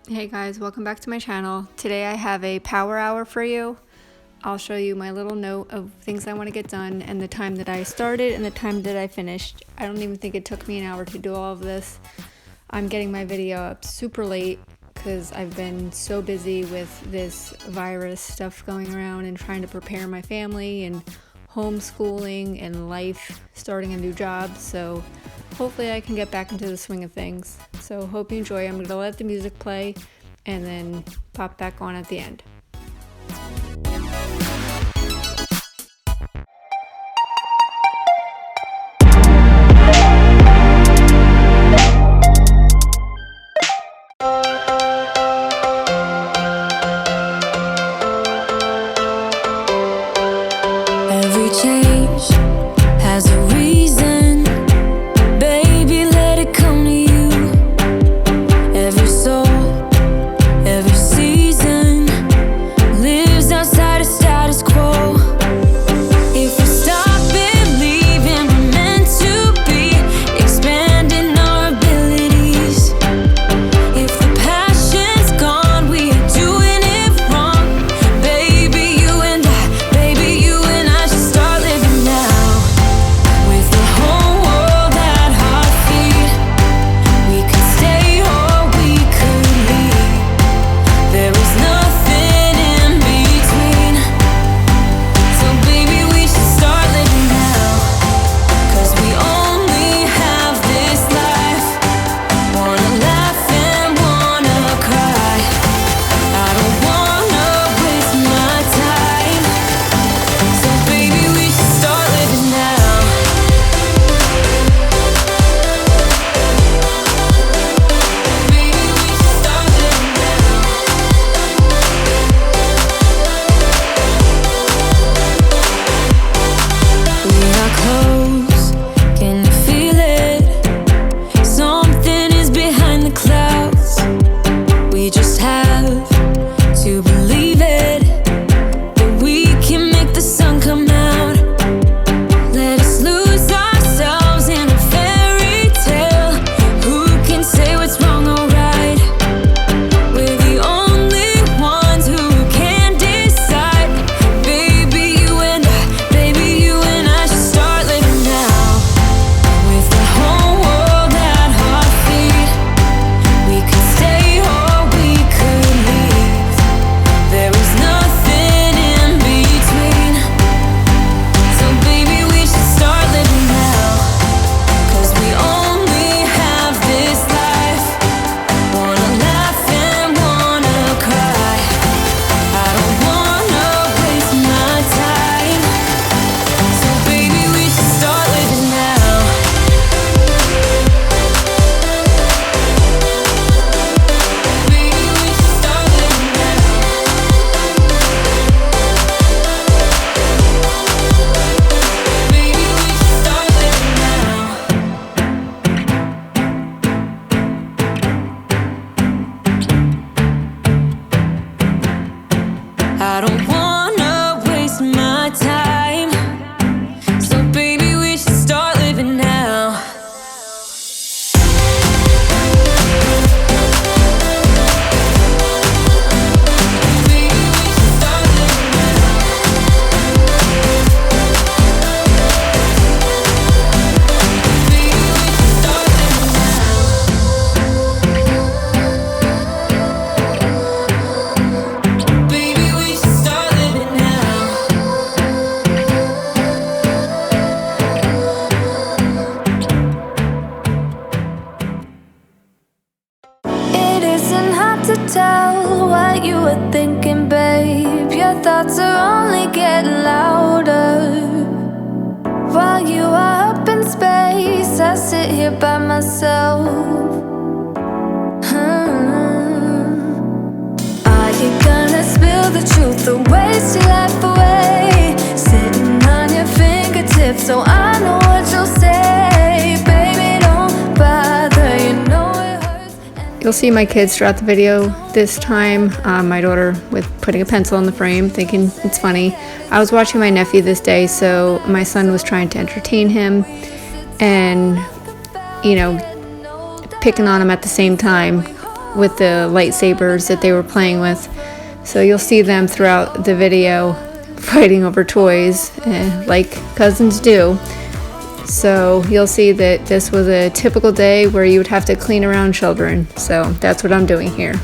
Hey guys, welcome back to my channel. Today I have a power hour for you. I'll show you my little note of things I want to get done and the time that I started and the time that I finished. I don't even think it took me an hour to do all of this. I'm getting my video up super late because I've been so busy with this virus stuff going around and trying to prepare my family and homeschooling and life, starting a new job. So hopefully I can get back into the swing of things. So hope you enjoy. I'm going to let the music play and then pop back on at the end. Every change has a reason, baby, let it come to you. Every soul, every season lives outside of status quo. If we stop believing we're meant to be, expanding our abilities. If the passion's gone, we are doing it wrong. Baby, you and I should start living now. With the whole world at our feet, we could stay or we could leave. There is nothing in between. So baby, we should start living now. 'Cause we only have this life. Wanna laugh and wanna cry. I don't wanna waste my time. So baby, we should start living now. Baby, we should start living now. We are close, can you feel it? Something is behind the clouds. We just have to believe it, that we can make the sun come out. Let us lose ourselves in a fairy tale. Who can say what's wrong or right? We're the only ones who can decide. Baby, you and I should start living now. With the whole world at our feet, we could stay or we could leave. There is nothing in between. So baby, we should start living now. 'Cause we only have this life. Wanna laugh and wanna cry. I don't wanna waste my time. So baby, we should start living now. Baby, we should start living now. Baby, we should start living now. I don't wanna waste my time. So baby, we should start living now. Baby, we should start living now. Baby, we should start living now. Baby, we should start living now. It isn't hard to tell what you were thinking, babe. Your thoughts are only getting louder. While you are up in space, I sit here by myself. Are you gonna spill the truth or waste your life away? Sitting on your fingertips, so I know what you'll say. Baby, don't bother, you know it hurts. You'll see my kids throughout the video. This time, my daughter with putting a pencil in the frame, thinking it's funny. I was watching my nephew this day, so my son was trying to entertain him and, picking on him at the same time. with the lightsabers that they were playing with. So you'll see them throughout the video fighting over toys, like cousins do. So you'll see that this was a typical day where you would have to clean around children. So that's what I'm doing here.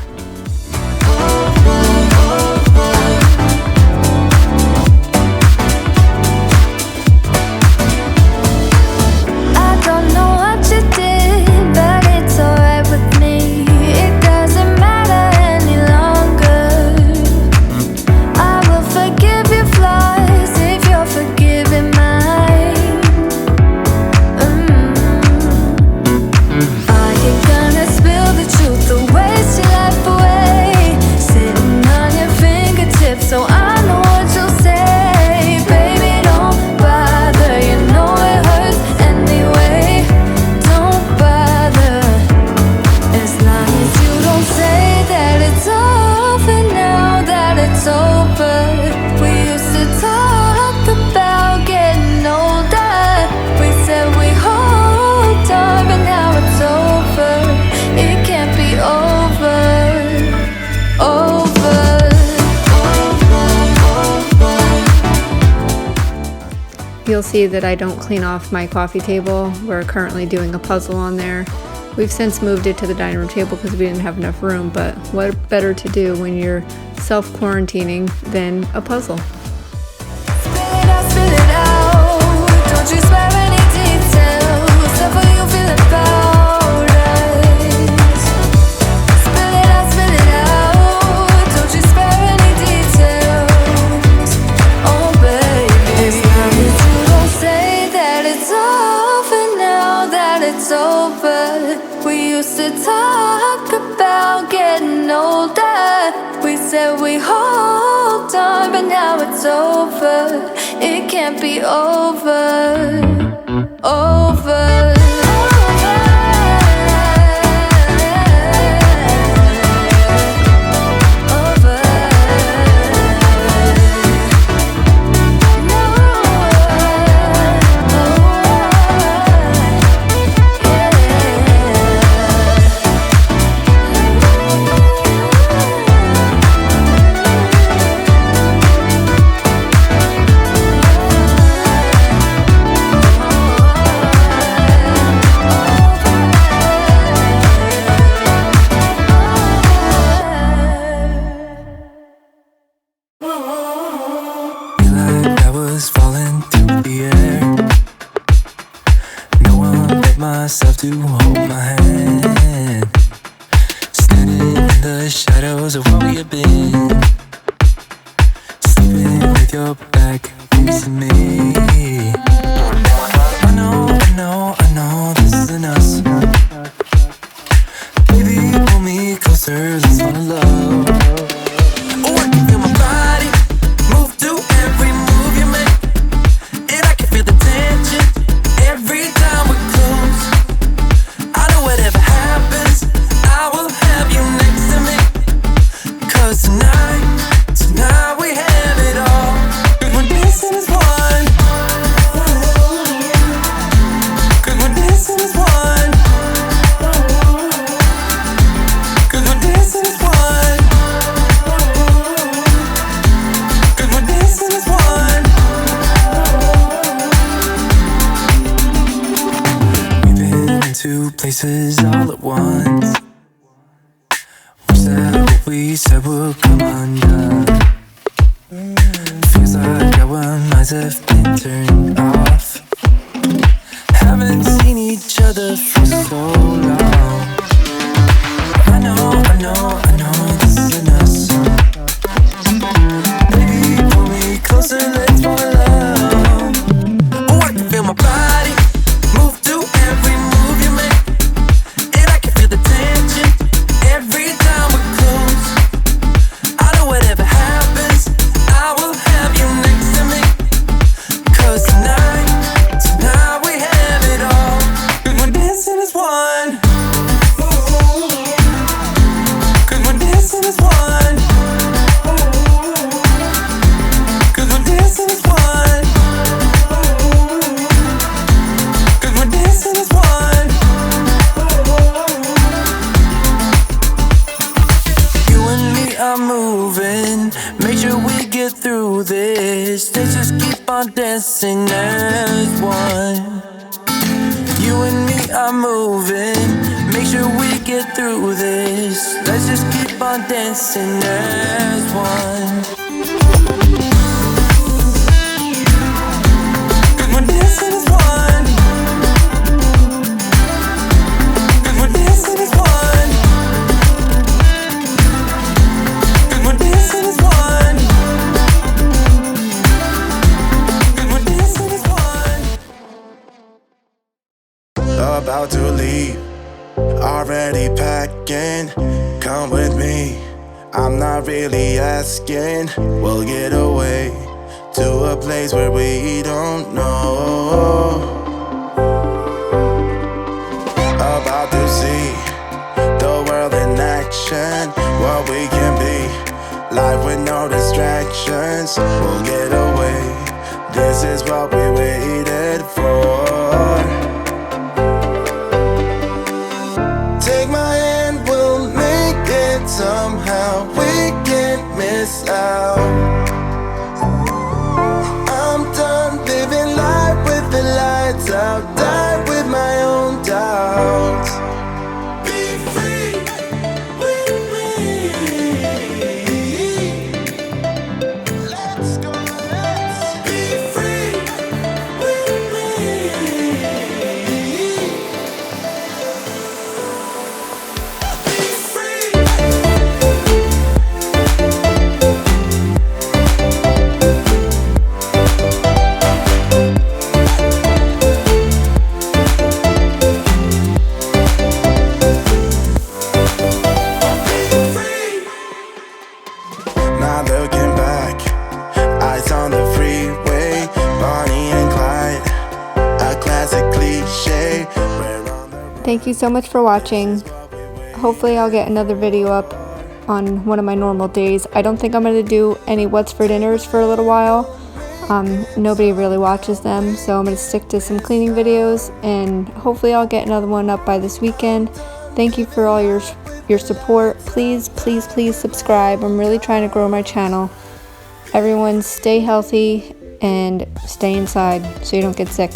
You'll see that I don't clean off my coffee table. We're currently doing a puzzle on there. We've since moved it to the dining room table because we didn't have enough room, but what better to do when you're self-quarantining than a puzzle? Spill it out. Don't you spare any details. Whatever you feel about us. Spill it out. Don't you spare any details. Oh baby, as long as you don't say that it's over now, that it's over. We used to talk about getting older. We said we hold on, but now it's over. It can't be over. Over. Myself to hold my hand, standing in the shadows of where we have been, sleeping with your back facing me. I know this isn't us. Baby, pull me closer, let's fall in love. Oh, I can feel my body move to every move you make, and I can feel the tension every time we're close. I know whatever happens, I will have you next to me. 'Cause tonight we have it all. 'Cause we're dancing as one. 'Cause we're dancing as one. 'Cause we're dancing as one. 'Cause we're dancing as one. Two places all at once. Wish that what we said would come undone. Feels like our minds have been turned off. Haven't seen each other for so long. I know this isn't us. Baby, pull me closer, let's fall in love. Oh, I can feel my body move to every move you make, and I can feel the tension every time we're close. I know whatever happens, I will have you next to me. 'Cause tonight we have it all. 'Cause we're dancing as one. I'm moving. Make sure we get through this. Let's just keep on dancing as one. You and me are moving. Make sure we get through this. Let's just keep on dancing as one. 'Cause we're dancing as one. 'Cause we're dancing as one. 'Cause we're dancing as one. 'Cause we're dancing as one. About to leave, already packing. Come with me, I'm not really asking. We'll get away to a place where we don't know. About to see the world in action, what we can be, life with no distractions. We'll get away, this is what we waited for. Take my hand, we'll make it somehow. We can't miss out. I'm done living life with the lights out. Die with my own doubts. Be free with me. Let's go, let's be free with me. Be free. Not looking back, eyes on the freeway, Bonnie and Clyde, a classic cliche. We're on the road. Thank you so much for watching. Hopefully I'll get another video up on one of my normal days. I don't think I'm going to do any what's for dinners for a little while. Nobody really watches them, so I'm going to stick to some cleaning videos, and hopefully I'll get another one up by this weekend. Thank you for all your support. Please, please, please subscribe. I'm really trying to grow my channel. Everyone stay healthy and stay inside so you don't get sick.